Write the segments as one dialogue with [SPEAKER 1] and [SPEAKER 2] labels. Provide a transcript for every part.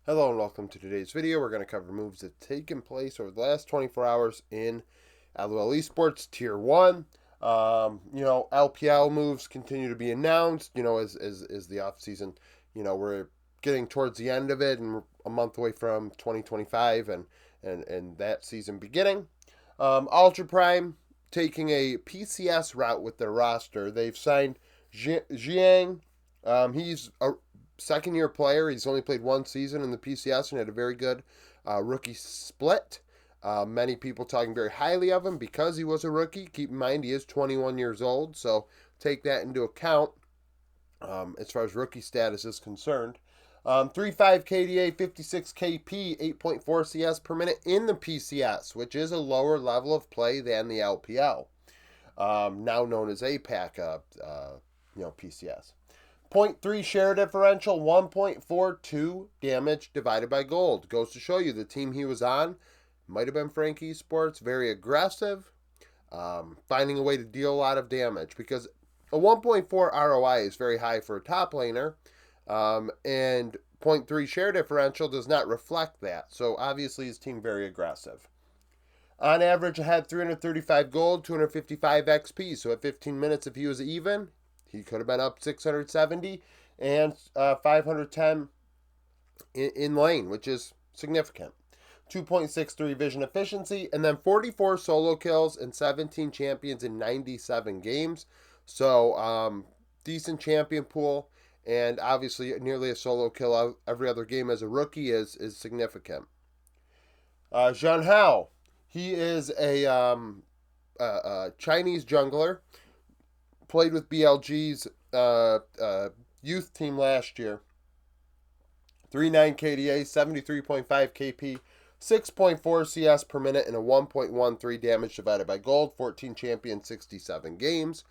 [SPEAKER 1] Hello and welcome to today's video. We're going to cover moves that have taken place over the last 24 hours in LOL Esports Tier 1. LPL moves continue to be announced, as the off season, we're getting towards the end of it and we're a month away from 2025 and that season beginning. Ultra Prime taking a PCS route with their roster. They've signed Jiang. He's a second-year player. He's only played one season in the PCS and had a very good rookie split. Many people talking very highly of him because he was a rookie. Keep in mind, he is 21 years old, so take that into account as far as rookie status is concerned. 3.5 KDA, 56 KP, 8.4 CS per minute in the PCS, which is a lower level of play than the LPL, now known as APAC, PCS. 0.3 share differential, 1.42 damage divided by gold. Goes to show you the team he was on might have been Frank Esports, very aggressive, finding a way to deal a lot of damage because a 1.4 ROI is very high for a top laner, and 0.3 share differential does not reflect that. So obviously his team very aggressive. On average, I had 335 gold, 255 XP. So at 15 minutes, if he was even, he could have been up 670 and 510 in lane, which is significant. 2.63 vision efficiency, and then 44 solo kills and 17 champions in 97 games. So decent champion pool, and obviously nearly a solo kill every other game as a rookie is significant. Zhang Hao, he is a Chinese jungler. Played with BLG's youth team last year. 3.9 KDA, 73.5 KP, 6.4 CS per minute, and a 1.13 damage divided by gold. 14 champion, 67 games.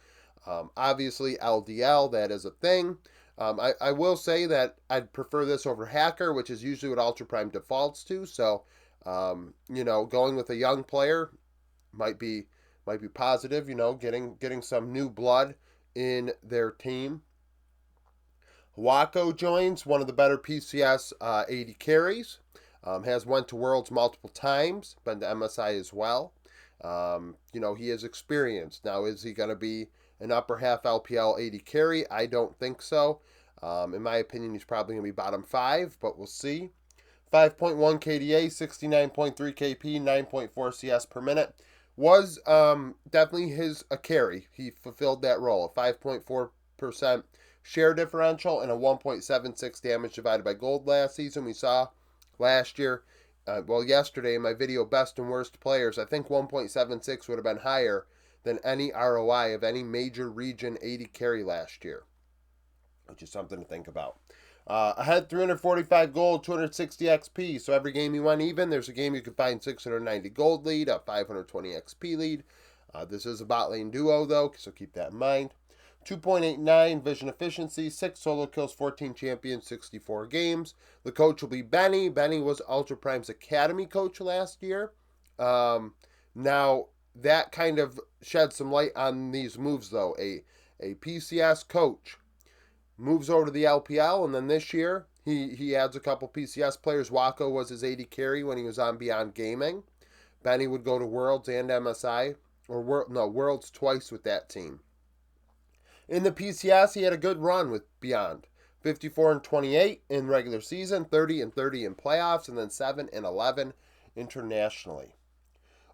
[SPEAKER 1] Obviously, LDL, that is a thing. I will say that I'd prefer this over Hacker, which is usually what Ultra Prime defaults to. So, going with a young player might be positive, getting some new blood in their team. Wako joins, one of the better PCS AD carries. Has went to Worlds multiple times, been to MSI as well. He is experienced. Now, is he going to be an upper half LPL AD carry? I don't think so. In my opinion, he's probably going to be bottom 5, but we'll see. 5.1 KDA, 69.3 KP, 9.4 CS per minute. Was definitely a carry. He fulfilled that role. A 5.4% share differential and a 1.76 damage divided by gold last season. We saw last year, yesterday in my video, best and worst players, I think 1.76 would have been higher than any ROI of any major region 80 carry last year, which is something to think about. I had 345 gold, 260 XP. So every game you went even, there's a game you could find 690 gold lead, a 520 XP lead. This is a bot lane duo though, so keep that in mind. 2.89 vision efficiency, 6 solo kills, 14 champions, 64 games. The coach will be Benny. Benny was Ultra Prime's academy coach last year. Now, that kind of sheds some light on these moves though. A PCS coach moves over to the LPL, and then this year he adds a couple PCS players. Wako was his AD carry when he was on Beyond Gaming. Benny would go to Worlds and MSI, Worlds twice with that team. In the PCS, he had a good run with Beyond. 54 and 28 in regular season, 30 and 30 in playoffs, and then 7 and 11 internationally.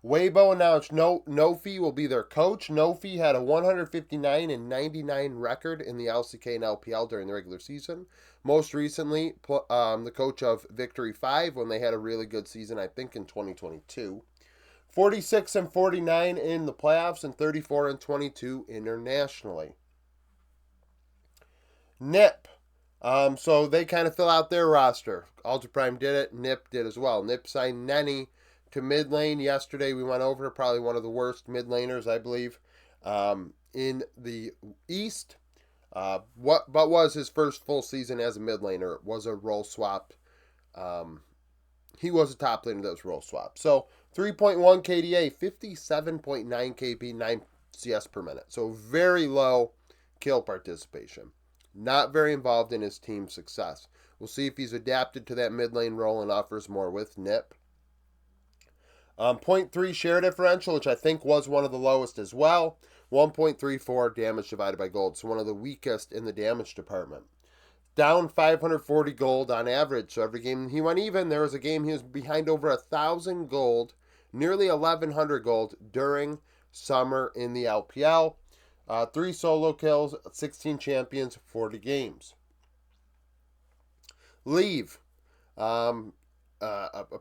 [SPEAKER 1] Weibo announced Nofi will be their coach. Nofi had a 159 and 99 record in the LCK and LPL during the regular season. Most recently, the coach of Victory 5 when they had a really good season, I think in 2022. 46 and 49 in the playoffs and 34 and 22 internationally. NIP. So they kind of fill out their roster. Ultra Prime did it. NIP did as well. NIP signed Nenny to mid lane yesterday. We went over probably one of the worst mid laners, I believe, in the East. What was his first full season as a mid laner? It was a role swap. He was a top laner that was role swap. So 3.1 KDA, 57.9 KP, 9 CS per minute. So very low kill participation. Not very involved in his team's success. We'll see if he's adapted to that mid lane role and offers more with Nip. 0.3 share differential, which I think was one of the lowest as well. 1.34 damage divided by gold. So one of the weakest in the damage department. Down 540 gold on average. So every game he went even. There was a game he was behind over 1,000 gold, nearly 1,100 gold during summer in the LPL. 3 solo kills, 16 champions, 40 games. Leave. A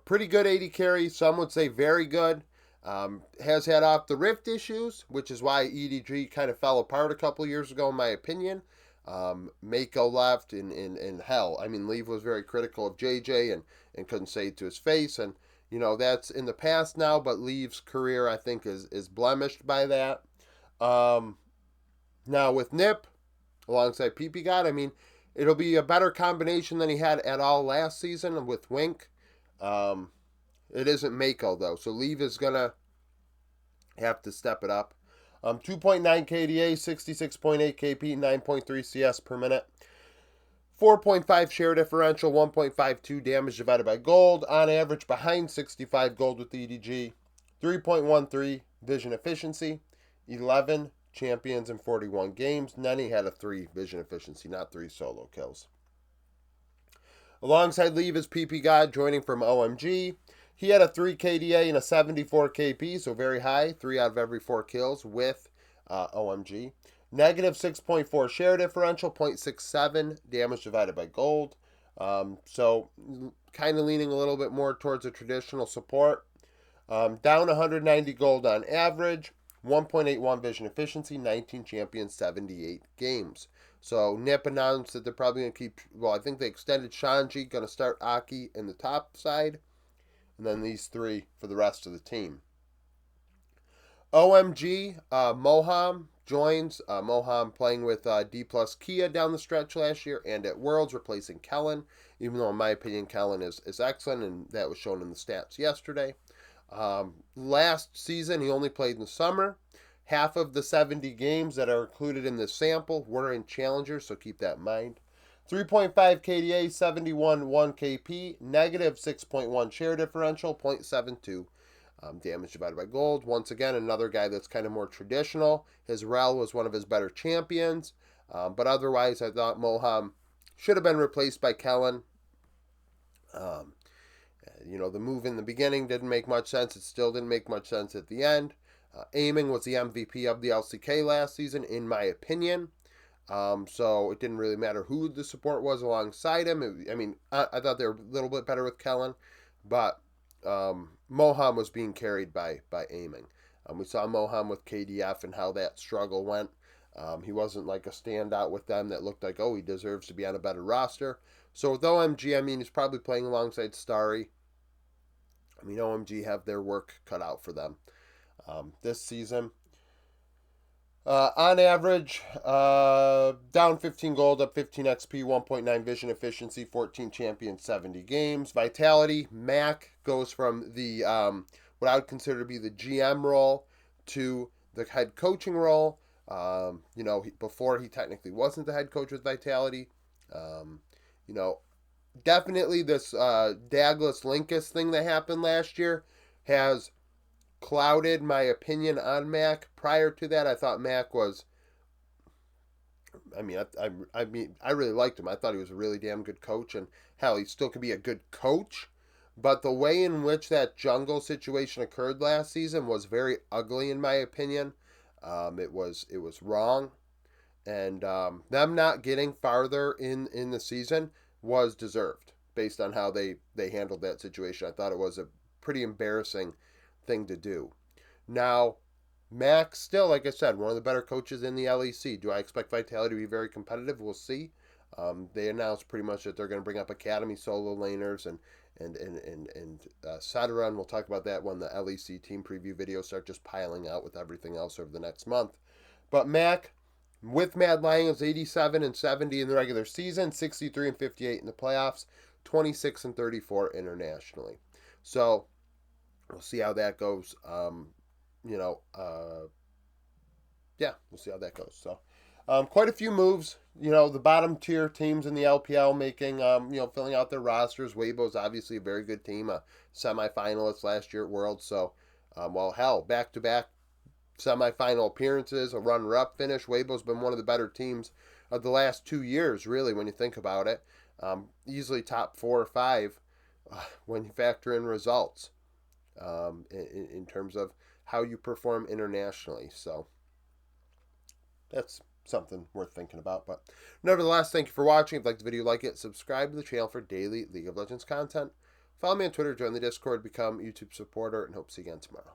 [SPEAKER 1] pretty good AD carry. Some would say very good. Has had off the Rift issues, which is why EDG kind of fell apart a couple years ago, in my opinion. Mako left in hell. I mean, Leave was very critical of JJ and couldn't say it to his face. And, you know, that's in the past now, but Leave's career, I think, is blemished by that. Now with Nip, alongside PP God, I mean, it'll be a better combination than he had at all last season with Wink. It isn't Mako, though, so Leave is going to have to step it up. 2.9 KDA, 66.8 KP, 9.3 CS per minute. 4.5 share differential, 1.52 damage divided by gold. On average, behind 65 gold with EDG. 3.13 vision efficiency. 11 champions in 41 games. Nenny had a 3 vision efficiency, not 3 solo kills. Alongside Leave is PP God, joining from OMG. He had a 3 KDA and a 74 KP, so very high. 3 out of every 4 kills with OMG. Negative 6.4 share differential, 0.67 damage divided by gold. So kind of leaning a little bit more towards a traditional support. Down 190 gold on average. 1.81 vision efficiency, 19 champions, 78 games. So Nip announced that they're probably going to keep, well, I think they extended Shanji, going to start Aki in the top side, and then these 3 for the rest of the team. OMG, Moham joins. Moham playing with D plus Kia down the stretch last year and at Worlds, replacing Kellen, even though in my opinion Kellen is excellent, and that was shown in the stats yesterday. Last season, he only played in the summer. Half of the 70 games that are included in this sample were in Challengers, so keep that in mind. 3.5 KDA, 71 1 KP, negative 6.1 share differential, 0.72 damage divided by gold. Once again, another guy that's kind of more traditional. His Rel was one of his better champions, but otherwise, I thought Moham should have been replaced by Kellen. You know, the move in the beginning didn't make much sense. It still didn't make much sense at the end. Aiming was the MVP of the LCK last season, in my opinion. So it didn't really matter who the support was alongside him. I thought they were a little bit better with Kellen, but Moham was being carried by Aiming. We saw Moham with KDF and how that struggle went. He wasn't like a standout with them that looked like, oh, he deserves to be on a better roster. So with OMG, I mean, he's probably playing alongside Starry. I mean, OMG have their work cut out for them this season. On average, down 15 gold, up 15 XP, 1.9 vision efficiency, 14 champions, 70 games. Vitality, Mac goes from the what I would consider to be the GM role to the head coaching role. You know, before he technically wasn't the head coach with Vitality. You know, definitely this Douglas Linkus thing that happened last year has clouded my opinion on Mac. Prior to that, I thought Mac was, I really liked him. I thought he was a really damn good coach, and hell, he still could be a good coach. But the way in which that jungle situation occurred last season was very ugly, in my opinion. It was wrong, and them not getting farther in the season was deserved based on how they handled that situation. I thought it was a pretty embarrassing thing to do. Now, Mac still, like I said, one of the better coaches in the LEC. Do I expect Vitality to be very competitive? We'll see. They announced pretty much that they're going to bring up Academy solo laners and etc. And we'll talk about that when the LEC team preview videos start just piling out with everything else over the next month. But Mac, with Mad Lions, 87 and 70 in the regular season, 63 and 58 in the playoffs, 26 and 34 internationally. So we'll see how that goes. Yeah, we'll see how that goes. So Quite a few moves. The bottom tier teams in the LPL making, filling out their rosters. Weibo's obviously a very good team, a semifinalist last year at Worlds. So, well, hell, back to back semifinal appearances, a runner-up finish. Weibo's been one of the better teams of the last 2 years, really, when you think about it. Easily top 4 or 5 when you factor in results in terms of how you perform internationally. So that's something worth thinking about. But nevertheless, thank you for watching. If you liked the video, like it, subscribe to the channel for daily League of Legends content. Follow me on Twitter, join the Discord, become a YouTube supporter, and hope to see you again tomorrow.